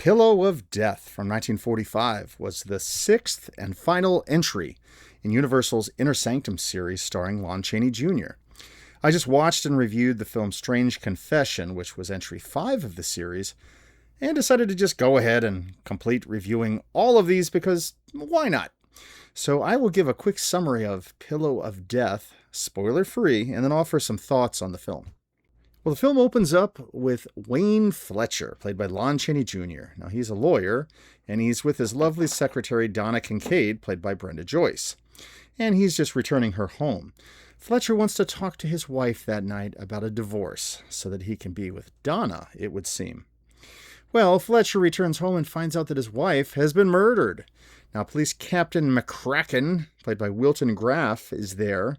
Pillow of Death from 1945 was the sixth and final entry in Universal's Inner Sanctum series starring Lon Chaney Jr. I just watched and reviewed the film Strange Confession, which was entry 5 of the series, and decided to just go ahead and complete reviewing all of these because why not? So I will give a quick summary of Pillow of Death, spoiler-free, and then offer some thoughts on the film. Well, the film opens up with Wayne Fletcher, played by Lon Chaney Jr. Now, he's a lawyer, and he's with his lovely secretary, Donna Kincaid, played by Brenda Joyce. And he's just returning her home. Fletcher wants to talk to his wife that night about a divorce, so that he can be with Donna, it would seem. Well, Fletcher returns home and finds out that his wife has been murdered. Now, Police Captain McCracken, played by Wilton Graff, is there.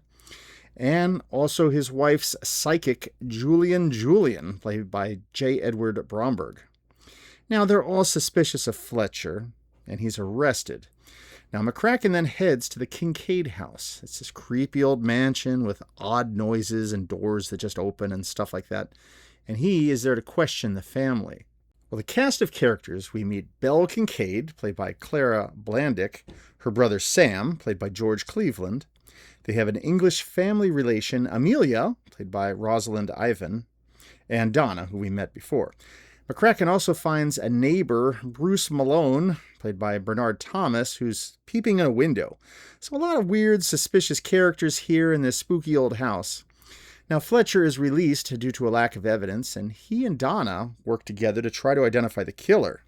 And also his wife's psychic, Julian, played by J. Edward Bromberg. Now, they're all suspicious of Fletcher, and he's arrested. Now, McCracken then heads to the Kincaid house. It's this creepy old mansion with odd noises and doors that just open and stuff like that. And he is there to question the family. Well, the cast of characters, we meet Belle Kincaid, played by Clara Blandick, her brother Sam, played by George Cleveland. They have an English family relation, Amelia, played by Rosalind Ivan, and Donna, who we met before. McCracken also finds a neighbor, Bruce Malone, played by Bernard Thomas, who's peeping in a window. So a lot of weird, suspicious characters here in this spooky old house. Now, Fletcher is released due to a lack of evidence, and he and Donna work together to try to identify the killer.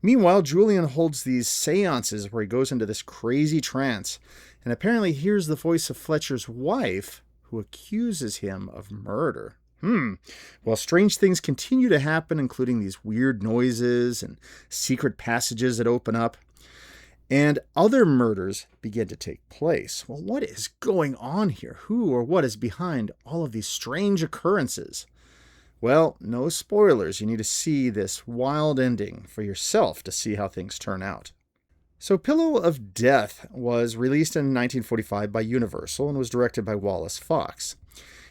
Meanwhile, Julian holds these seances where he goes into this crazy trance and apparently hears the voice of Fletcher's wife, who accuses him of murder. Well, strange things continue to happen, including these weird noises and secret passages that open up. And other murders begin to take place. Well, what is going on here? Who or what is behind all of these strange occurrences? Well, no spoilers. You need to see this wild ending for yourself to see how things turn out. So Pillow of Death was released in 1945 by Universal and was directed by Wallace Fox.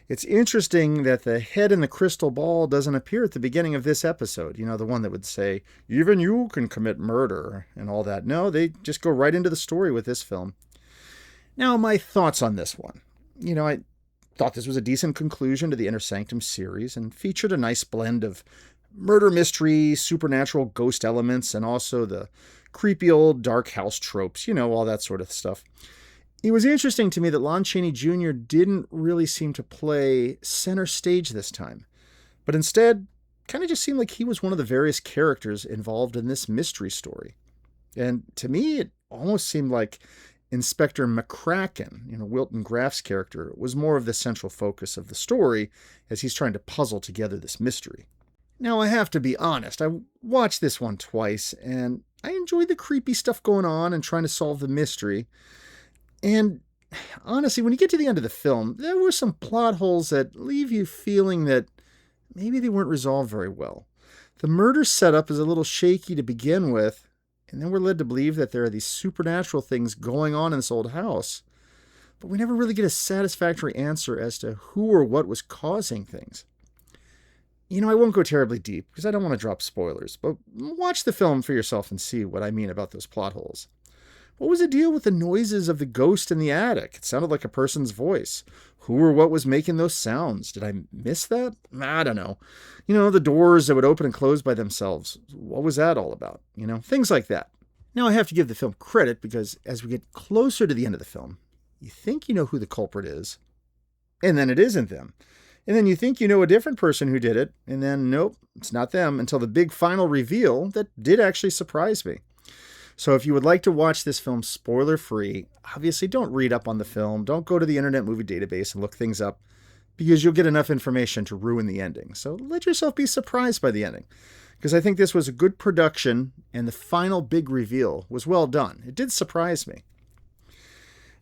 It's interesting that the head in the crystal ball doesn't appear at the beginning of this episode. You know, the one that would say, even you can commit murder and all that. No, they just go right into the story with this film. Now, my thoughts on this one. You know, I thought this was a decent conclusion to the Inner Sanctum series and featured a nice blend of murder mystery, supernatural ghost elements, and also the creepy old dark house tropes, you know, all that sort of stuff. It was interesting to me that Lon Chaney Jr. didn't really seem to play center stage this time, but instead kind of just seemed like he was one of the various characters involved in this mystery story. And to me, it almost seemed like Inspector McCracken, you know, Wilton Graff's character, was more of the central focus of the story as he's trying to puzzle together this mystery. Now, I have to be honest, I watched this one twice, and I enjoyed the creepy stuff going on and trying to solve the mystery. And honestly, when you get to the end of the film, there were some plot holes that leave you feeling that maybe they weren't resolved very well. The murder setup is a little shaky to begin with, and then we're led to believe that there are these supernatural things going on in this old house. But we never really get a satisfactory answer as to who or what was causing things. You know, I won't go terribly deep because I don't want to drop spoilers, but watch the film for yourself and see what I mean about those plot holes. What was the deal with the noises of the ghost in the attic? It sounded like a person's voice. Who or what was making those sounds? Did I miss that? I don't know. You know, the doors that would open and close by themselves. What was that all about? You know, things like that. Now, I have to give the film credit because as we get closer to the end of the film, you think you know who the culprit is, and then it isn't them. And then you think you know a different person who did it, and then nope, it's not them until the big final reveal that did actually surprise me. So if you would like to watch this film spoiler-free, obviously don't read up on the film, don't go to the Internet Movie Database and look things up, because you'll get enough information to ruin the ending. So let yourself be surprised by the ending, because I think this was a good production, and the final big reveal was well done. It did surprise me.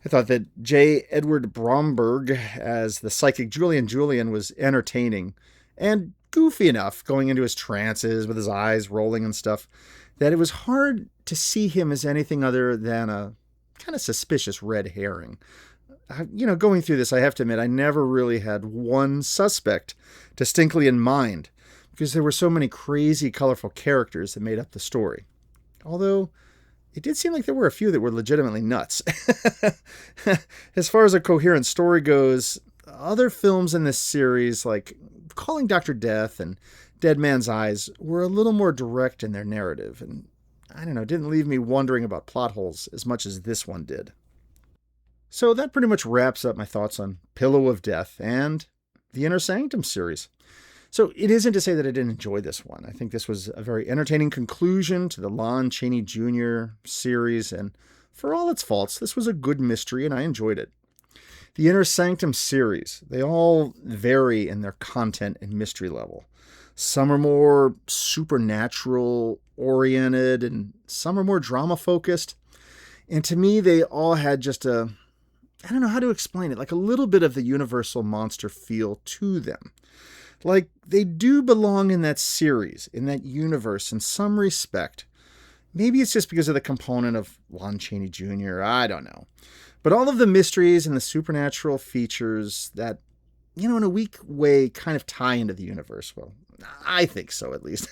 I thought that J. Edward Bromberg as the psychic Julian was entertaining and goofy enough going into his trances with his eyes rolling and stuff that it was hard to see him as anything other than a kind of suspicious red herring. You know, going through this, I have to admit, I never really had one suspect distinctly in mind. because there were so many crazy, colorful characters that made up the story. Although, it did seem like there were a few that were legitimately nuts. As far as a coherent story goes, other films in this series, like Calling Dr. Death and Dead Man's Eyes, were a little more direct in their narrative, and I don't know, didn't leave me wondering about plot holes as much as this one did. So that pretty much wraps up my thoughts on Pillow of Death and the Inner Sanctum series. So it isn't to say that I didn't enjoy this one. I think this was a very entertaining conclusion to the Lon Chaney Jr. series, and for all its faults, this was a good mystery and I enjoyed it. The Inner Sanctum series, they all vary in their content and mystery level. Some are more supernatural oriented and some are more drama focused. And to me, they all had just I don't know how to explain it, like a little bit of the Universal monster feel to them. Like they do belong in that series, in that universe in some respect. Maybe it's just because of the component of Lon Chaney Jr., I don't know. But all of the mysteries and the supernatural features that, in a weak way kind of tie into the universe. Well, I think so, at least.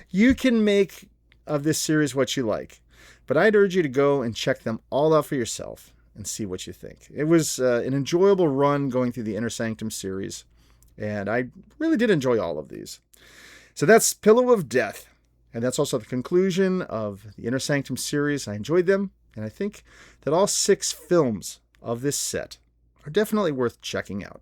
You can make of this series what you like, but I'd urge you to go and check them all out for yourself and see what you think. It was an enjoyable run going through the Inner Sanctum series, and I really did enjoy all of these. So that's Pillow of Death, and that's also the conclusion of the Inner Sanctum series. I enjoyed them, and I think that all 6 films of this set are definitely worth checking out.